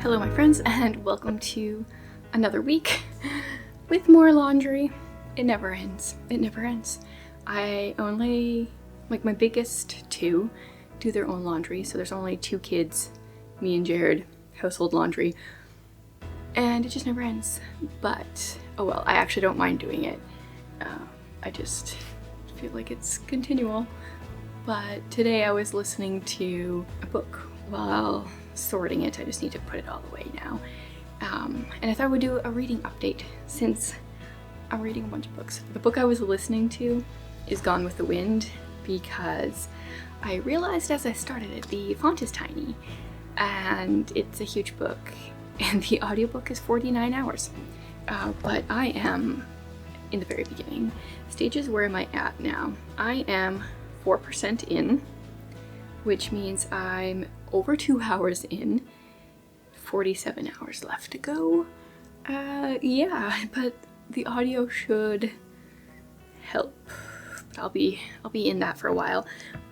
Hello my friends, and welcome to another week with more laundry. It never ends. It never ends. I only, my biggest two do their own laundry, so there's only two kids, me and Jared, household laundry, and it just never ends. But, oh well, I actually don't mind doing it. I just feel like it's continual. But today I was listening to a book while sorting it. I just need to put it all away now. And I thought I would do a reading update since I'm reading a bunch of books. The book I was listening to is Gone with the Wind because I realized as I started it, the font is tiny and it's a huge book and the audiobook is 49 hours. But I am in the very beginning stages. Where am I at now? I am 4% in, which means I'm over 2 hours in, 47 hours left to go. Yeah, but the audio should help. But I'll be in that for a while.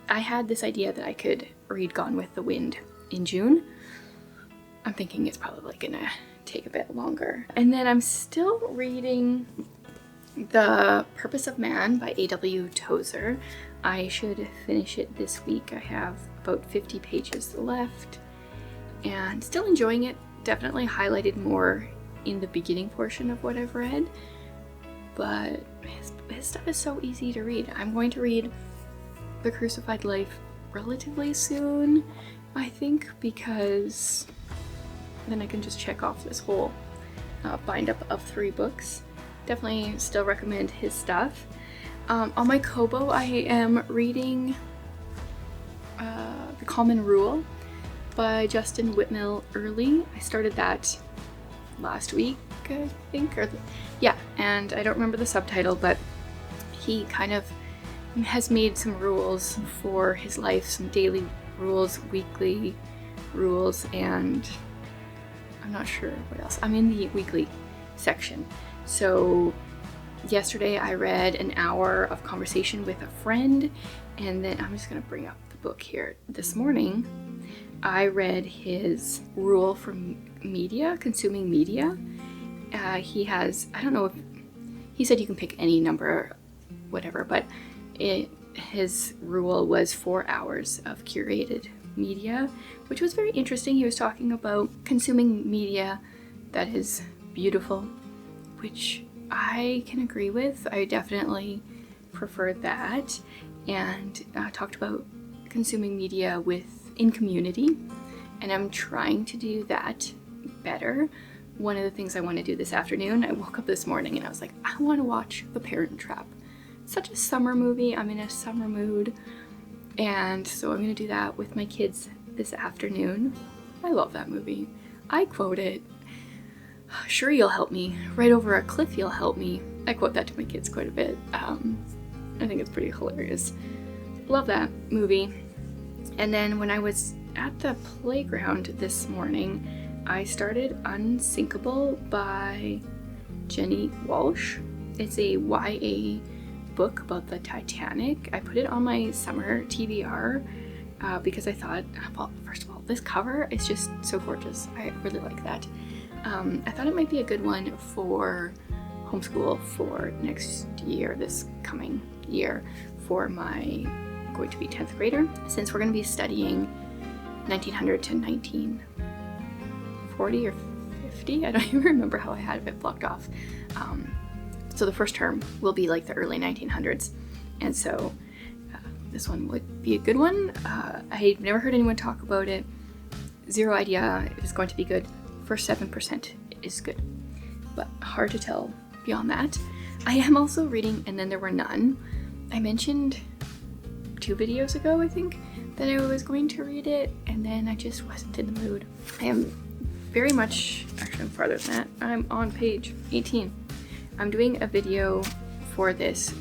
I had this idea that I could read Gone with the Wind in June. I'm thinking it's probably gonna take a bit longer. And then I'm still reading The Purpose of Man by A.W. Tozer. I should finish it this week. I have about 50 pages left and still enjoying it. Definitely highlighted more in the beginning portion of what I've read, but his stuff is so easy to read. I'm going to read The Crucified Life relatively soon, I think, because then I can just check off this whole bind up of 3 books. Definitely still recommend his stuff. On my Kobo, I am reading The Common Rule by Justin Whitmel Early. I started that last week, I think, and I don't remember the subtitle, but he kind of has made some rules for his life, some daily rules, weekly rules, and I'm not sure what else. I'm in the weekly section. So yesterday I read an hour of conversation with a friend, and then I'm just gonna bring up the book here. This morning I read his rule for media, consuming media. He has, I don't know if, he said you can pick any number, whatever, but his rule was 4 hours of curated media, which was very interesting. He was talking about consuming media that is beautiful, which I can agree with. I definitely prefer that, and talked about consuming media in community, and I'm trying to do that better. One of the things I want to do this afternoon, I woke up this morning and I was like, I want to watch The Parent Trap. Such a summer movie. I'm in a summer mood, and so I'm going to do that with my kids this afternoon. I love that movie. I quote it. Sure, you'll help me. Right over a cliff, you'll help me. I quote that to my kids quite a bit. I think it's pretty hilarious. Love that movie. And then when I was at the playground this morning, I started Unsinkable by Jenny Walsh. It's a YA book about the Titanic. I put it on my summer TBR because I thought, well, first of all, this cover is just so gorgeous. I really like that. I thought it might be a good one for homeschool for next year, this coming year, for my going to be 10th grader, since we're going to be studying 1900 to 1940 or 50. I don't even remember how I had it blocked off. So the first term will be like the early 1900s, and so this one would be a good one. I've never heard anyone talk about it. Zero idea if it's going to be good. First 7% is good, but hard to tell beyond that. I am also reading And Then There Were None. I mentioned 2 videos ago, I think, that I was going to read it, and then I just wasn't in the mood. I am very much, actually I'm farther than that, I'm on page 18. I'm doing a video for this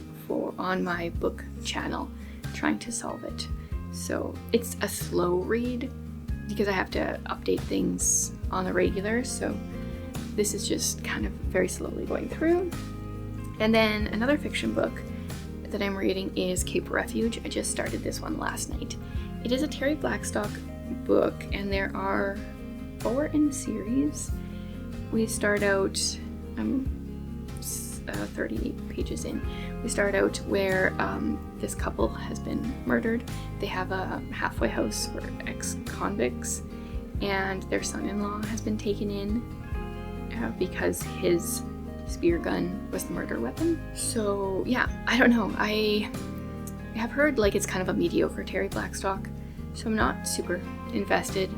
on my book channel, trying to solve it. So it's a slow read because I have to update things on the regular, so this is just kind of very slowly going through. And then another fiction book that I'm reading is Cape Refuge. I just started this one last night. It is a Terry Blackstock book, and there are 4 in the series. We start out, I'm 38 pages in. We start out where this couple has been murdered. They have a halfway house for ex-convicts, and their son-in-law has been taken in because his spear gun was the murder weapon. So yeah, I don't know. I have heard like it's kind of a mediocre Terry Blackstock, so I'm not super invested.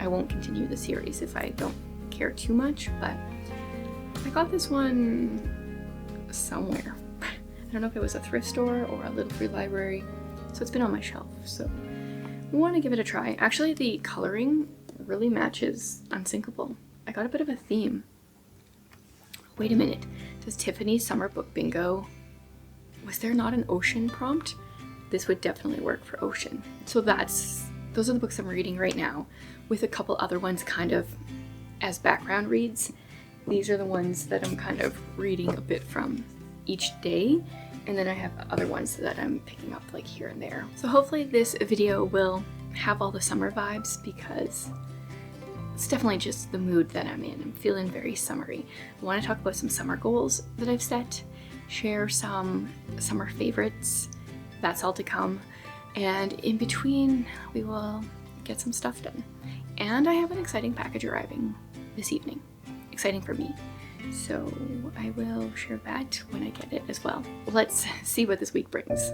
I won't continue the series if I don't care too much, but I got this one somewhere. I don't know if it was a thrift store or a little free library, so it's been on my shelf, so I want to give it a try. Actually, the coloring really matches Unsinkable. I got a bit of a theme. Wait a minute, does Tiffany's Summer Book Bingo, was there not an ocean prompt? This would definitely work for ocean. So those are the books I'm reading right now, with a couple other ones kind of as background reads. These are the ones that I'm kind of reading a bit from each day, and then I have other ones that I'm picking up like here and there. So hopefully this video will have all the summer vibes, because it's definitely just the mood that I'm in. I'm feeling very summery. I want to talk about some summer goals that I've set, share some summer favorites. That's all to come. And in between, we will get some stuff done. And I have an exciting package arriving this evening. Exciting for me. So I will share that when I get it as well. Let's see what this week brings.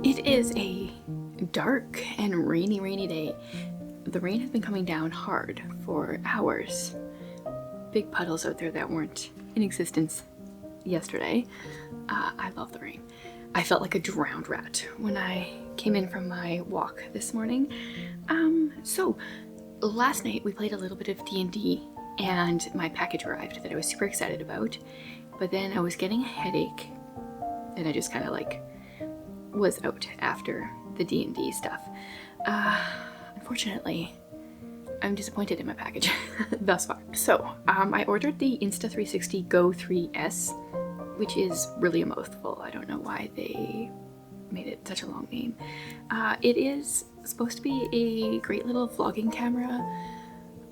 It is a dark and rainy day. The rain has been coming down hard for hours. Big puddles out there that weren't in existence yesterday. I love the rain. I felt like a drowned rat when I came in from my walk this morning. So last night we played a little bit of D&D, and my package arrived that I was super excited about, but then I was getting a headache, and I just kind of like was out after the D&D stuff. Unfortunately, I'm disappointed in my package thus far. So I ordered the Insta360 Go 3S, which is really a mouthful. I don't know why they made it such a long name. It is supposed to be a great little vlogging camera.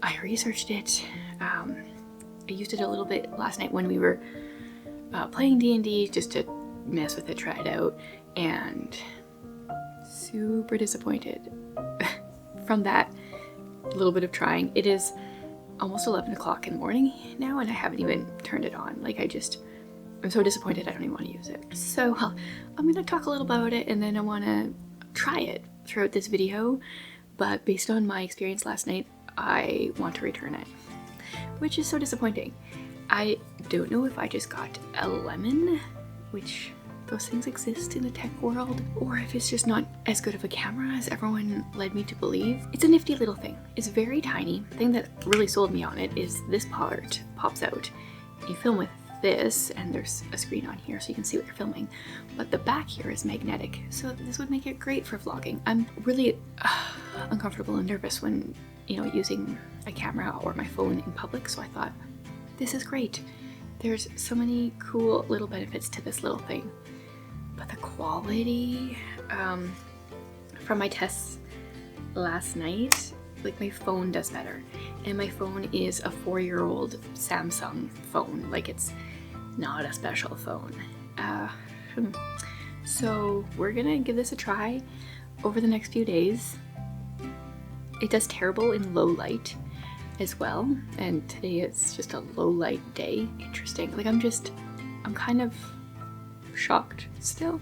I researched it. I used it a little bit last night when we were playing D&D just to mess with it, try it out, and super disappointed from that little bit of trying. It is almost 11 o'clock in the morning now, and I haven't even turned it on. Like, I'm so disappointed I don't even want to use it. So I'm gonna talk a little about it, and then I want to try it throughout this video, but based on my experience last night, I want to return it, which is so disappointing. I don't know if I just got a lemon, which those things exist in the tech world, or if it's just not as good of a camera as everyone led me to believe. It's a nifty little thing. It's very tiny. The thing that really sold me on it is this part pops out. You film with this, and there's a screen on here so you can see what you're filming, but the back here is magnetic, so this would make it great for vlogging. I'm really uncomfortable and nervous when, using a camera or my phone in public, so I thought, this is great. There's so many cool little benefits to this little thing. But the quality from my tests last night, like, my phone does better. And my phone is a 4-year-old Samsung phone. Like, it's not a special phone. So we're gonna give this a try over the next few days. It does terrible in low light as well. And today it's just a low light day. Interesting. Like, I'm kind of shocked still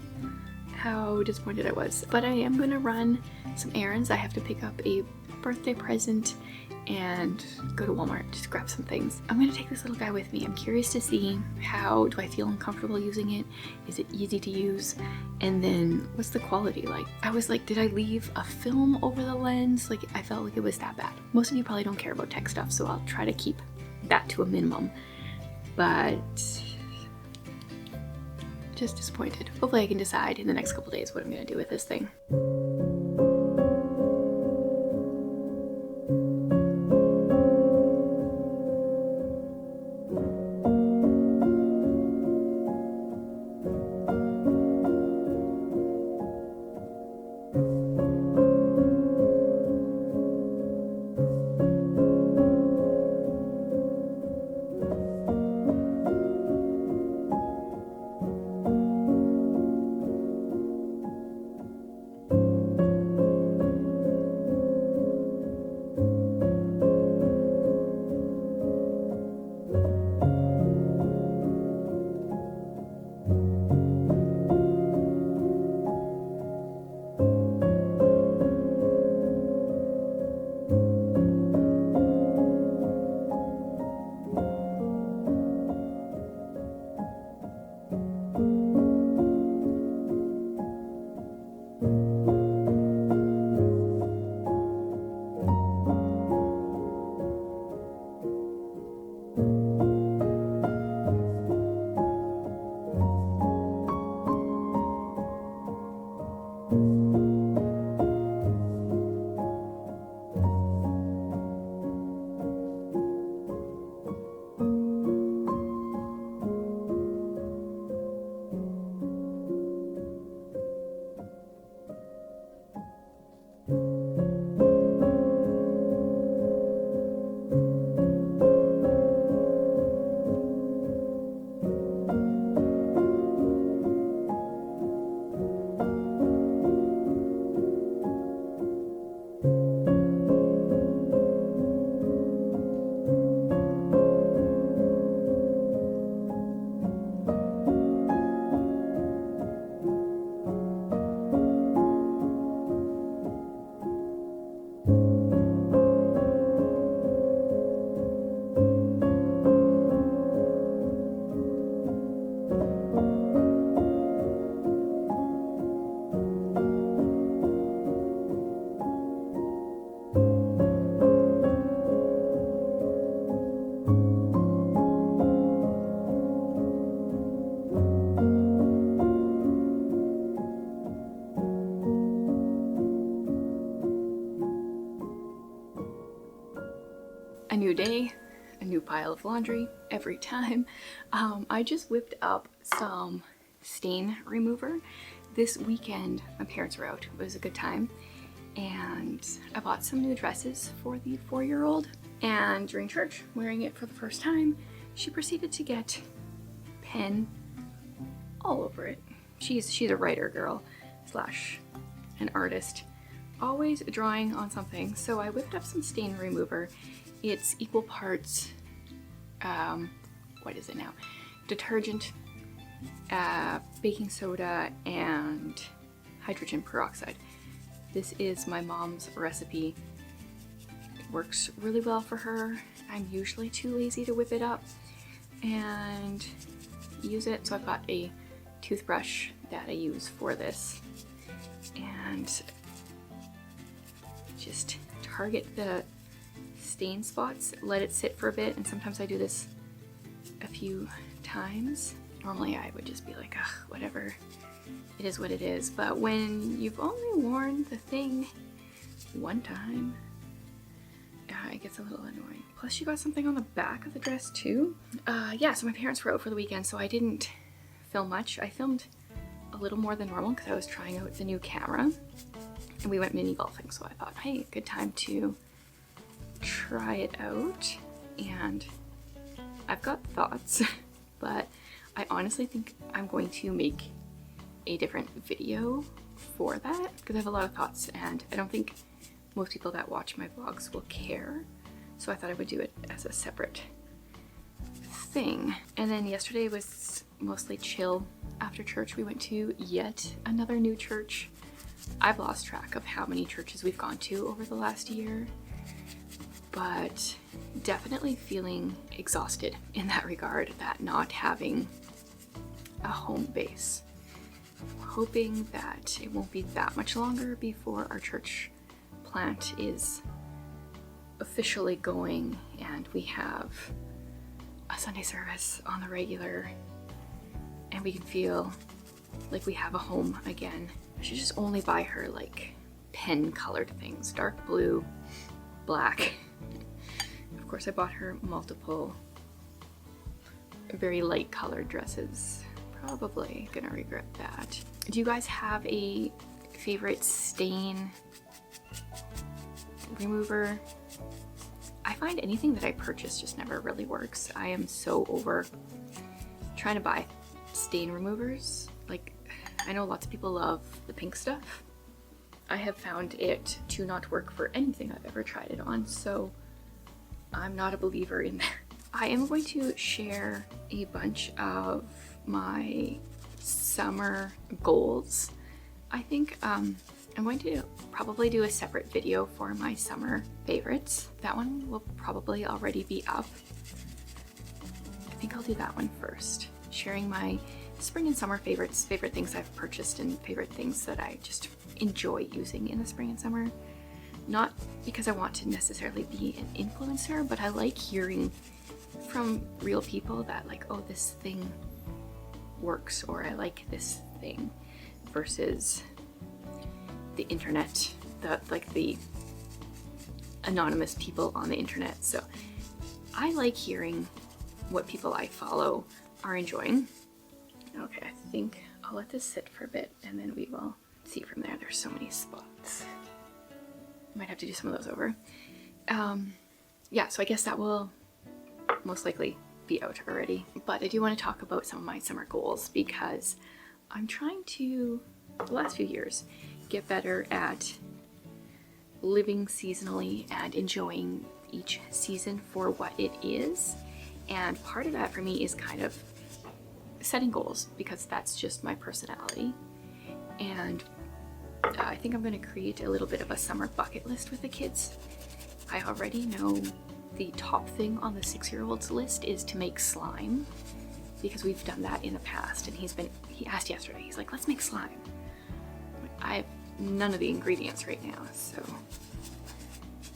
how disappointed I was. But I am gonna run some errands. I have to pick up a birthday present and go to Walmart just to grab some things. I'm gonna take this little guy with me. I'm curious to see, how do I feel uncomfortable using it? Is it easy to use? And then what's the quality like? I was like, did I leave a film over the lens? Like, I felt like it was that bad. Most of you probably don't care about tech stuff, so I'll try to keep that to a minimum. But just disappointed. Hopefully I can decide in the next couple days what I'm gonna do with this thing. A new day, a new pile of laundry every time. I just whipped up some stain remover. This weekend, my parents were out. It was a good time. And I bought some new dresses for the 4-year-old. And during church, wearing it for the first time, she proceeded to get pen all over it. She's a writer girl slash an artist, always drawing on something. So I whipped up some stain remover. It's equal parts, what is it now? Detergent, baking soda, and hydrogen peroxide. This is my mom's recipe. It works really well for her. I'm usually too lazy to whip it up and use it. So I've got a toothbrush that I use for this. And just target the stain spots, let it sit for a bit, and sometimes I do this a few times. Normally I would just be like, ugh, whatever, it is what it is. But when you've only worn the thing one time, it gets a little annoying. Plus she got something on the back of the dress too. Yeah, so my parents were out for the weekend, so I didn't film much. I filmed a little more than normal because I was trying out the new camera, and we went mini golfing, so I thought, hey, good time to try it out. And I've got thoughts, but I honestly think I'm going to make a different video for that because I have a lot of thoughts, and I don't think most people that watch my vlogs will care. So I thought I would do it as a separate thing. And then yesterday was mostly chill after church. We went to yet another new church. I've lost track of how many churches we've gone to over the last year, but definitely feeling exhausted in that regard, that not having a home base. Hoping that it won't be that much longer before our church plant is officially going and we have a Sunday service on the regular and we can feel like we have a home again. I should just only buy her like pen colored things, dark blue, black. Of course I bought her multiple very light colored dresses. Probably gonna regret that. Do you guys have a favorite stain remover? I find anything that I purchase just never really works. I am so over trying to buy stain removers. Like, I know lots of people love the pink stuff. I have found it to not work for anything I've ever tried it on, so I'm not a believer in that. I am going to share a bunch of my summer goals. I think I'm going to probably do a separate video for my summer favorites. That one will probably already be up. I think I'll do that one first. Sharing my spring and summer favorites, favorite things I've purchased and favorite things that I just enjoy using in the spring and summer. Not because I want to necessarily be an influencer, but I like hearing from real people that like, oh, this thing works, or I like this thing, versus the internet, the anonymous people on the internet. So I like hearing what people I follow are enjoying. Okay, I think I'll let this sit for a bit and then we will see from there. There's so many spots. I might have to do some of those over. Yeah, so I guess that will most likely be out already. But I do want to talk about some of my summer goals because I'm trying to, the last few years, get better at living seasonally and enjoying each season for what it is. And part of that for me is kind of setting goals because that's just my personality. And I think I'm going to create a little bit of a summer bucket list with the kids. I already know the top thing on the 6-year-old's list is to make slime because we've done that in the past, and he asked yesterday, he's like, let's make slime. I have none of the ingredients right now, so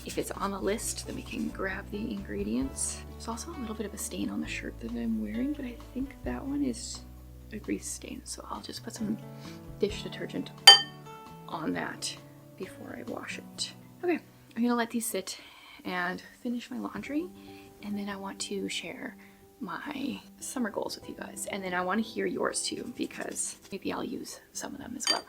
if it's on the list, then we can grab the ingredients. There's also a little bit of a stain on the shirt that I'm wearing, but I think that one is a grease stain, so I'll just put some dish detergent on that before I wash it. Okay, I'm gonna let these sit and finish my laundry, and then I want to share my summer goals with you guys, and then I want to hear yours too because maybe I'll use some of them as well.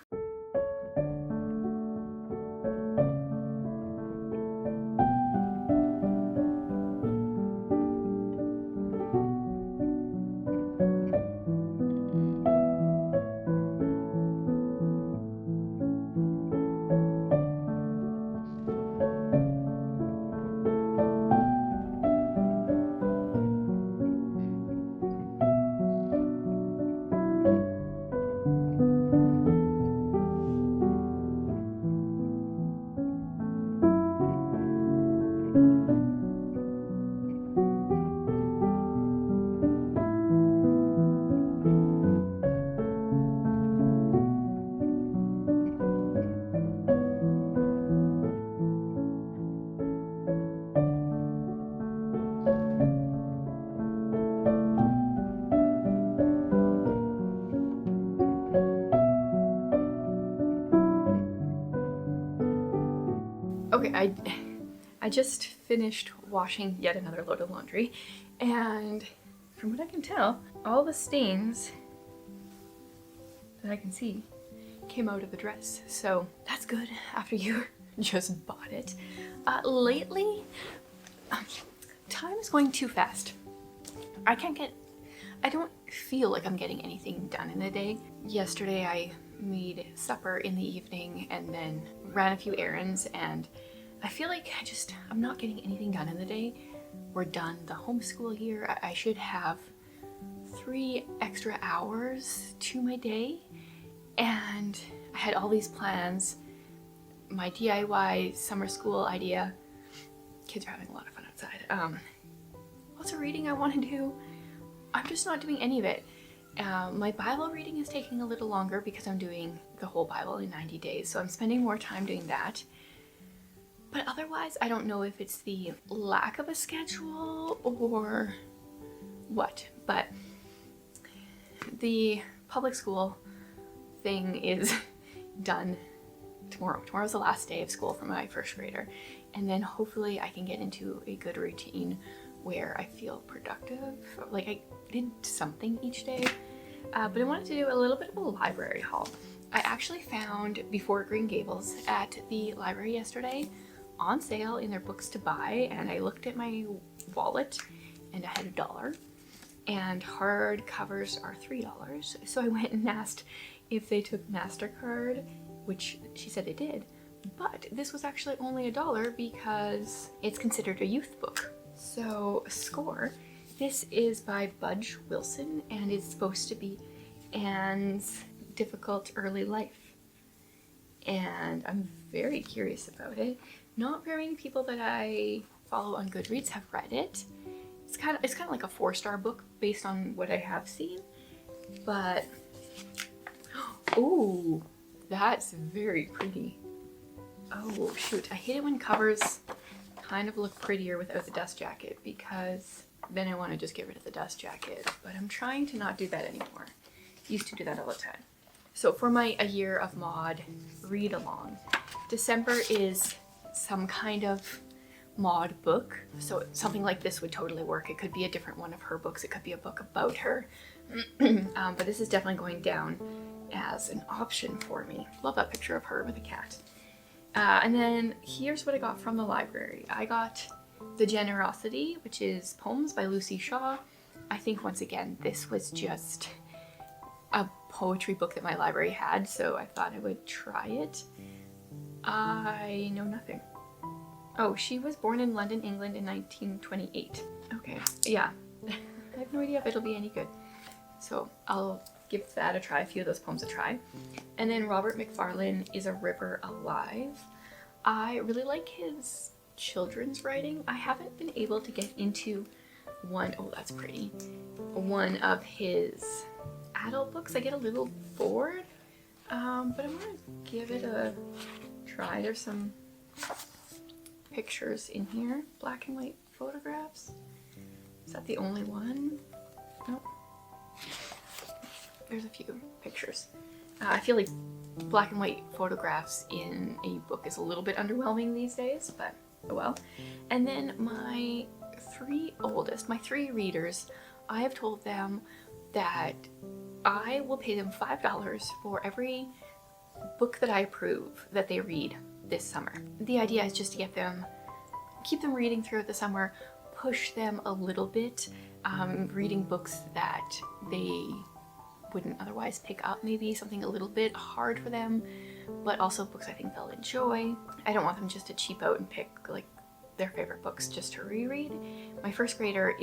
Okay, I just finished washing yet another load of laundry, and from what I can tell, all the stains that I can see came out of the dress. So that's good after you just bought it. Lately, time is going too fast. I don't feel like I'm getting anything done in the day. Yesterday I made supper in the evening and then ran a few errands, and I feel like I'm not getting anything done in the day. We're done the homeschool year. I should have 3 extra hours to my day, and I had all these plans. My DIY summer school idea. Kids are having a lot of fun outside. Lots of reading I want to do. I'm just not doing any of it. My Bible reading is taking a little longer because I'm doing the whole Bible in 90 days, so I'm spending more time doing that. But otherwise, I don't know if it's the lack of a schedule or what, but the public school thing is done tomorrow. Tomorrow's the last day of school for my first grader, and then hopefully I can get into a good routine where I feel productive. Like I did something each day, but I wanted to do a little bit of a library haul. I actually found Before Green Gables at the library yesterday on sale in their books to buy, and I looked at my wallet and I had $1, and hardcovers are $3. So I went and asked if they took MasterCard, which she said they did, but this was actually only $1 because it's considered a youth book. So Score, this is by Budge Wilson, and it's supposed to be Anne's difficult early life, and I'm very curious about it. Not very many people that I follow on Goodreads have read it. It's kind of like a 4-star book based on what I have seen, but oh, that's very pretty. Oh shoot, I hate it when covers kind of look prettier without the dust jacket, because then I want to just get rid of the dust jacket, but I'm trying to not do that anymore. Used to do that all the time. So for my A Year of Maud read along, December is some kind of Maud book. So something like this would totally work. It could be a different one of her books. It could be a book about her. But this is definitely going down as an option for me. Love that picture of her with a cat. And then here's what I got from the library. I got The Generosity, which is poems by Lucy Shaw. I think once again, this was just a poetry book that my library had, so I thought I would try it. I know nothing. Oh, she was born in London, England in 1928. Okay, yeah. I have no idea if it'll be any good. So I'll give that a try, a few of those poems a try. And then Robert Macfarlane is A River Alive. I really like his children's writing. I haven't been able to get into one, oh that's pretty, one of his adult books. I get a little bored, but I'm gonna give it a try. There's some pictures in here, black and white photographs. Is that the only one? Nope. There's a few pictures. I feel like black and white photographs in a book is a little bit underwhelming these days, but oh well. And then my three readers, I have told them that I will pay them $5 for every book that I approve that they read this summer. The idea is just to get them, keep them reading throughout the summer, push them a little bit, reading books that they wouldn't otherwise pick up, maybe something a little bit hard for them, but also books I think they'll enjoy. I don't want them just to cheap out and pick like their favorite books just to reread. My first grader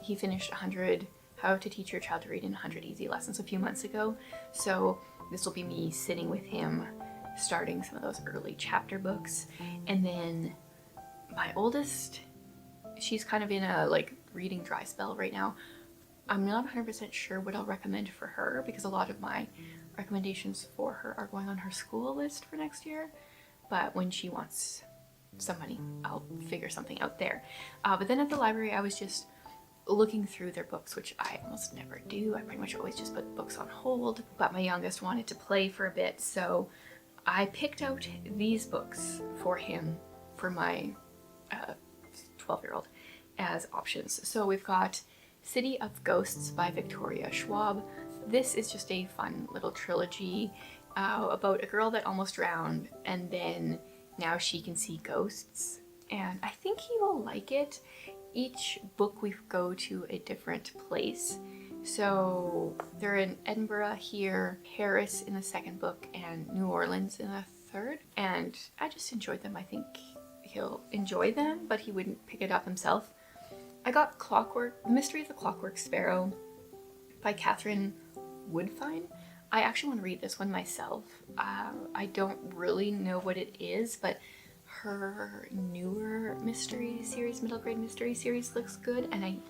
he finished 100 How to Teach Your Child to Read in 100 Easy Lessons a few months ago, so this will be me sitting with him starting some of those early chapter books. And then my oldest, she's kind of in a like reading dry spell right now. I'm not 100% sure what I'll recommend for her, because a lot of my recommendations for her are going on her school list for next year, but when she wants some money, I'll figure something out there. But then at the library, I was just looking through their books, which I almost never do. I pretty much always just put books on hold, but my youngest wanted to play for a bit, so I picked out these books for him, for my 12-year-old, as options. So we've got City of Ghosts by Victoria Schwab. This is just a fun little trilogy about a girl that almost drowned, and then now she can see ghosts, and I think he will like it. Each book we go to a different place. So they're in Edinburgh here, Paris in the second book, and New Orleans in the third. And I just enjoyed them. I think he'll enjoy them, but he wouldn't pick it up himself. I got Mystery of the Clockwork Sparrow. by Catherine Woodfine. I actually want to read this one myself. I don't really know what it is, but her newer mystery series, middle grade mystery series, looks good, and I'm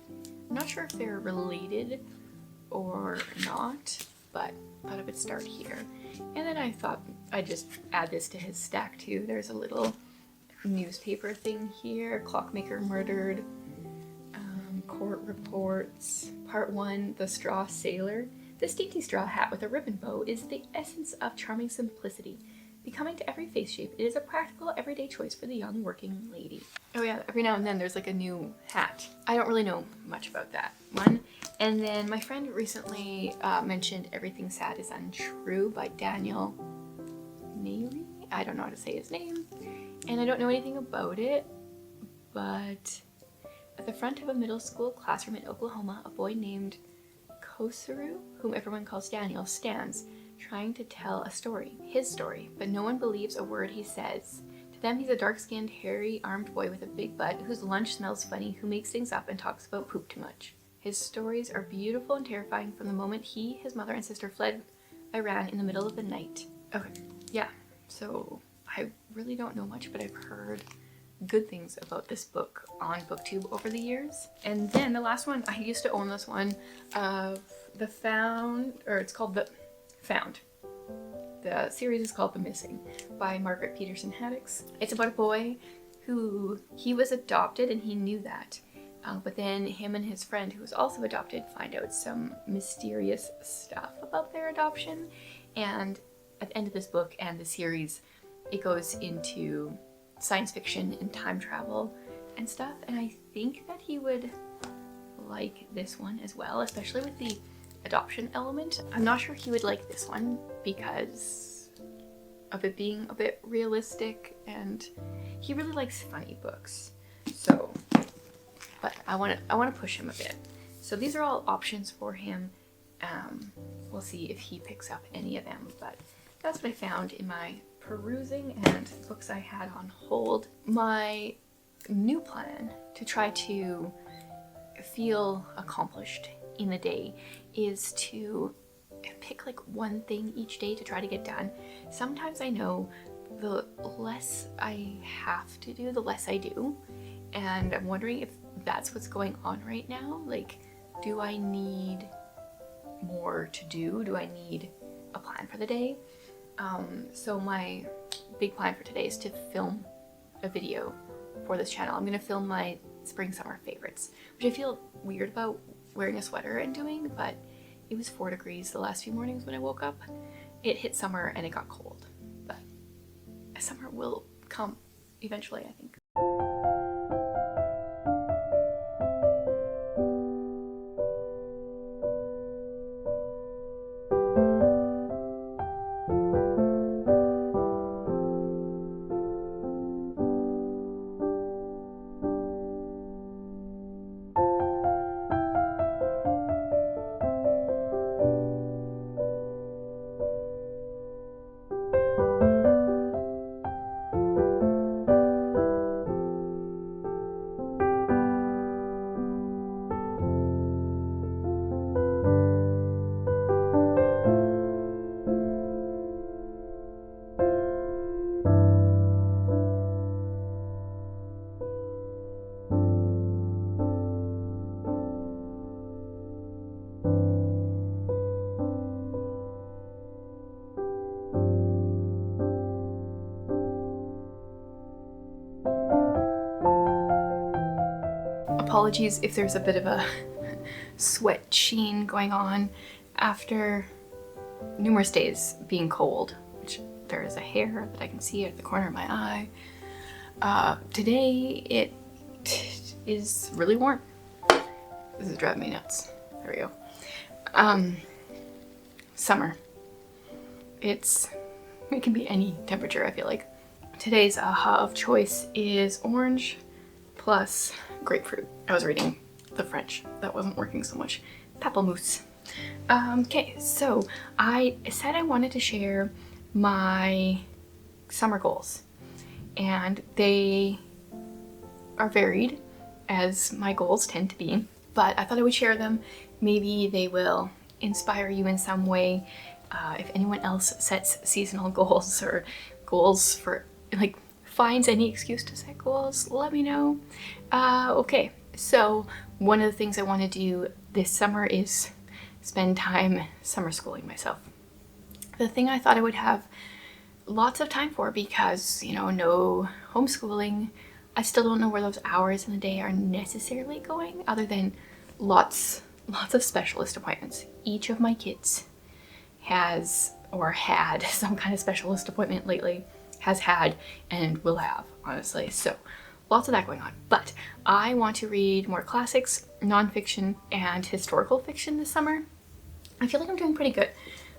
not sure if they're related or not, but thought I would start here. And then I thought I'd just add this to his stack too. There's a little newspaper thing here, Clockmaker Murdered, Court Reports, Part 1, The Straw Sailor. This dainty straw hat with a ribbon bow is the essence of charming simplicity. Becoming to every face shape, it is a practical, everyday choice for the young working lady. Oh yeah, every now and then there's like a new hat. I don't really know much about that one. And then my friend recently mentioned Everything Sad is Untrue by Daniel Nayri. I don't know how to say his name. And I don't know anything about it, but at the front of a middle school classroom in Oklahoma, a boy named Kosaru, whom everyone calls Daniel, stands, trying to tell a story, his story, but no one believes a word he says. To them, he's a dark-skinned, hairy-armed boy with a big butt whose lunch smells funny, who makes things up and talks about poop too much. His stories are beautiful and terrifying from the moment he, his mother, and sister fled Iran in the middle of the night. Okay, yeah, so I really don't know much, but I've heard good things about this book on BookTube over the years. And then the last one, I used to own this one of The Found, or it's called The Found. The series is called The Missing by Margaret Peterson Haddix. It's about a boy who, he was adopted and he knew that. But then him and his friend, who was also adopted, find out some mysterious stuff about their adoption. And at the end of this book and the series, it goes into science fiction and time travel and stuff. And I think that he would like this one as well, especially with the adoption element. I'm not sure he would like this one because of it being a bit realistic, and he really likes funny books. So, but I want to push him a bit. So these are all options for him. We'll see if he picks up any of them, but that's what I found in my perusing and books I had on hold. My new plan to try to feel accomplished in the day is to pick like one thing each day to try to get done. Sometimes I know the less I have to do, the less I do. And I'm wondering if that's what's going on right now. Like, do I need more to do? Do I need a plan for the day? So my big plan for today is to film a video for this channel. I'm gonna film my spring summer favorites, which I feel weird about wearing a sweater and doing, but it was 4 degrees the last few mornings when I woke up. It hit summer and it got cold, but summer will come eventually, I think. Apologies if there's a bit of a sweat sheen going on after numerous days being cold, which there is a hair that I can see at the corner of my eye. Today it is really warm. This is driving me nuts. There we go. Summer. It can be any temperature, I feel like. Today's aha of choice is orange plus grapefruit. I was reading the French. That wasn't working so much. Pamplemousse. Okay, so I said I wanted to share my summer goals, and they are varied, as my goals tend to be, but I thought I would share them. Maybe they will inspire you in some way. If anyone else sets seasonal goals or goals for, like, finds any excuse to set goals, let me know. Okay, so one of the things I want to do this summer is spend time summer schooling myself. The thing I thought I would have lots of time for, because, you know, no homeschooling, I still don't know where those hours in the day are necessarily going, other than lots of specialist appointments. Each of my kids has or had some kind of specialist appointment lately, has had and will have, honestly. So lots of that going on. But I want to read more classics, nonfiction, and historical fiction this summer. I feel like I'm doing pretty good.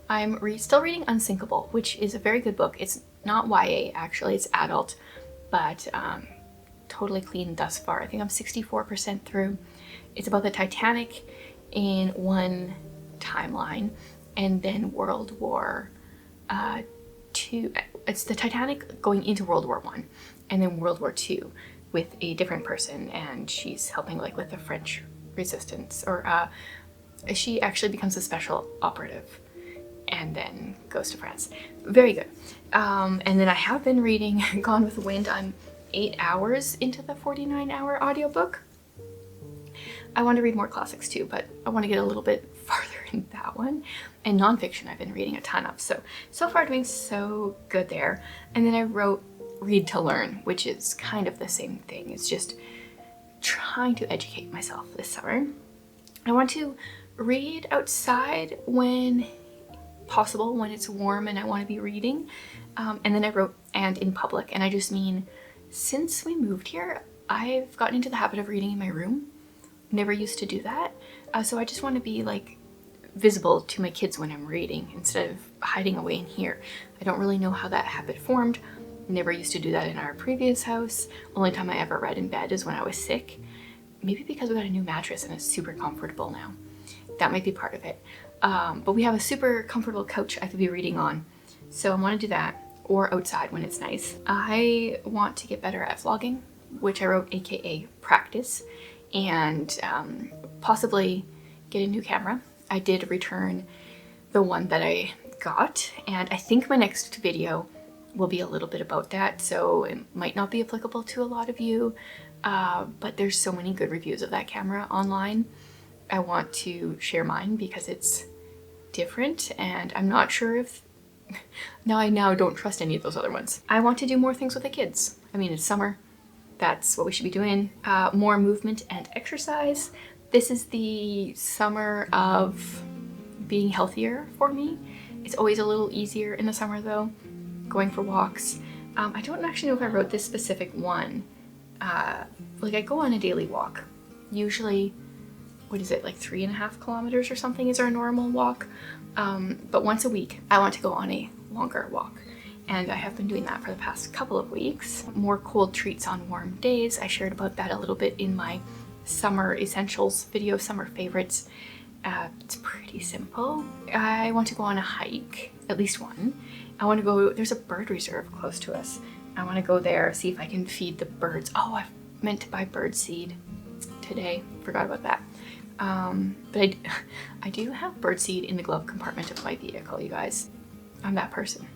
I'm still reading Unsinkable, which is a very good book. It's not YA, actually, it's adult, but totally clean thus far. I think I'm 64% through. It's about the Titanic in one timeline, and then World War II. It's the Titanic going into World War I, and then World War II with a different person, and she's helping like with the French resistance, or she actually becomes a special operative and then goes to France. Very good. And then I have been reading Gone with the Wind. I'm 8 hours into the 49-hour audiobook. I want to read more classics too, but I want to get a little bit farther in that one. And nonfiction I've been reading a ton of. So far doing so good there. And then I wrote Read to Learn, which is kind of the same thing. It's just trying to educate myself this summer. I want to read outside when possible, when it's warm and I want to be reading. And then I wrote and in public, and I just mean since we moved here, I've gotten into the habit of reading in my room. Never used to do that. So I just want to be like visible to my kids when I'm reading instead of hiding away in here. I don't really know how that habit formed. Never used to do that in our previous house. Only time I ever read in bed is when I was sick. Maybe because we got a new mattress and it's super comfortable now. That might be part of it. But we have a super comfortable couch I could be reading on. So I want to do that, or outside when it's nice. I want to get better at vlogging, which I wrote AKA practice, and possibly get a new camera. I did return the one that I got, and I think my next video will be a little bit about that, so it might not be applicable to a lot of you, but there's so many good reviews of that camera online. I want to share mine because it's different, and I'm not sure if I now don't trust any of those other ones. I want to do more things with the kids. I mean, it's summer. That's what we should be doing. More movement and exercise. This is the summer of being healthier for me. It's always a little easier in the summer though, going for walks. I don't actually know if I wrote this specific one. Like I go on a daily walk. Usually, what is it, like 3.5 kilometers or something is our normal walk. But once a week, I want to go on a longer walk. And I have been doing that for the past couple of weeks. More cold treats on warm days. I shared about that a little bit in my summer essentials video, summer favorites. It's pretty simple. I want to go on a hike, at least one. I want to go, there's a bird reserve close to us. I want to go there, see if I can feed the birds. Oh, I meant to buy bird seed today. Forgot about that. But I do have bird seed in the glove compartment of my vehicle, you guys. I'm that person.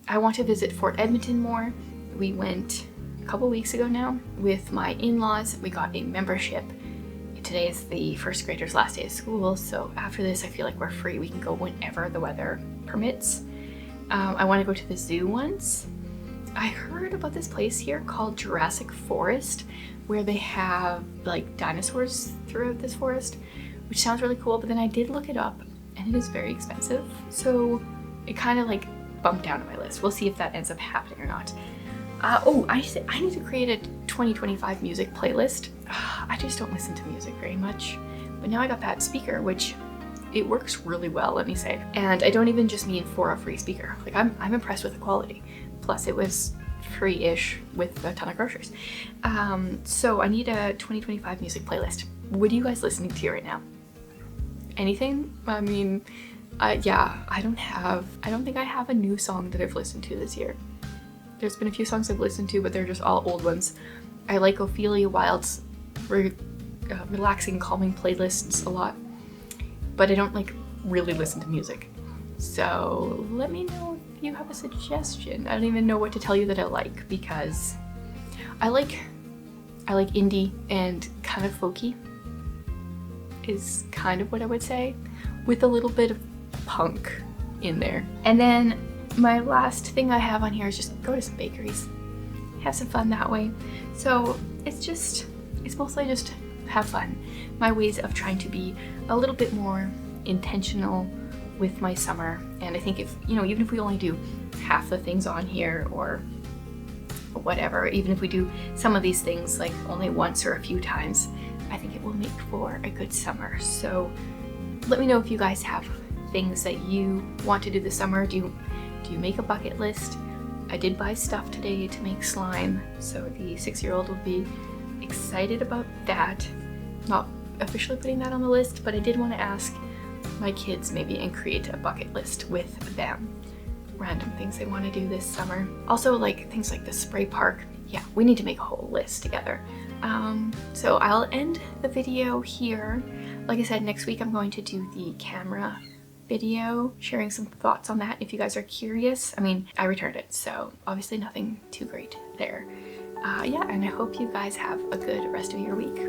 I want to visit Fort Edmonton more. We went a couple weeks ago now with my in-laws. We got a membership. Today is the first grader's last day of school, so after this I feel like we're free. We can go whenever the weather permits. I want to go to the zoo once. I heard about this place here called Jurassic Forest, where they have like dinosaurs throughout this forest, which sounds really cool, but then I did look it up and it is very expensive. So it kind of like bumped down on my list. We'll see if that ends up happening or not. Oh, I need to create a 2025 music playlist. I just don't listen to music very much, but now I got that speaker, which it works really well, let me say. And I don't even just mean for a free speaker. Like I'm impressed with the quality. Plus it was free-ish with a ton of groceries. So I need a 2025 music playlist. What are you guys listening to right now? Anything? I mean, yeah, I don't think I have a new song that I've listened to this year. There's been a few songs I've listened to, but they're just all old ones. I like Ophelia Wilde's relaxing, calming playlists a lot. but I don't like really listen to music. So let me know if you have a suggestion. I don't even know what to tell you that I like, because I like indie and kind of folky is kind of what I would say, with a little bit of punk in there. And then my last thing I have on here is just go to some bakeries, have some fun that way. So it's mostly just have fun. My ways of trying to be a little bit more intentional with my summer. And I think if, you know, even if we only do half the things on here or whatever, even if we do some of these things like only once or a few times, I think it will make for a good summer. So let me know if you guys have things that you want to do this summer. Do you make a bucket list? I did buy stuff today to make slime, so the 6-year-old will be excited about that. Not officially putting that on the list, but I did want to ask my kids maybe and create a bucket list with them. Random things they want to do this summer. Also, like things like the spray park. Yeah, we need to make a whole list together. So I'll end the video here. Like I said, next week I'm going to do the camera video, sharing some thoughts on that if you guys are curious. I mean, I returned it, so obviously nothing too great there. Yeah, and I hope you guys have a good rest of your week.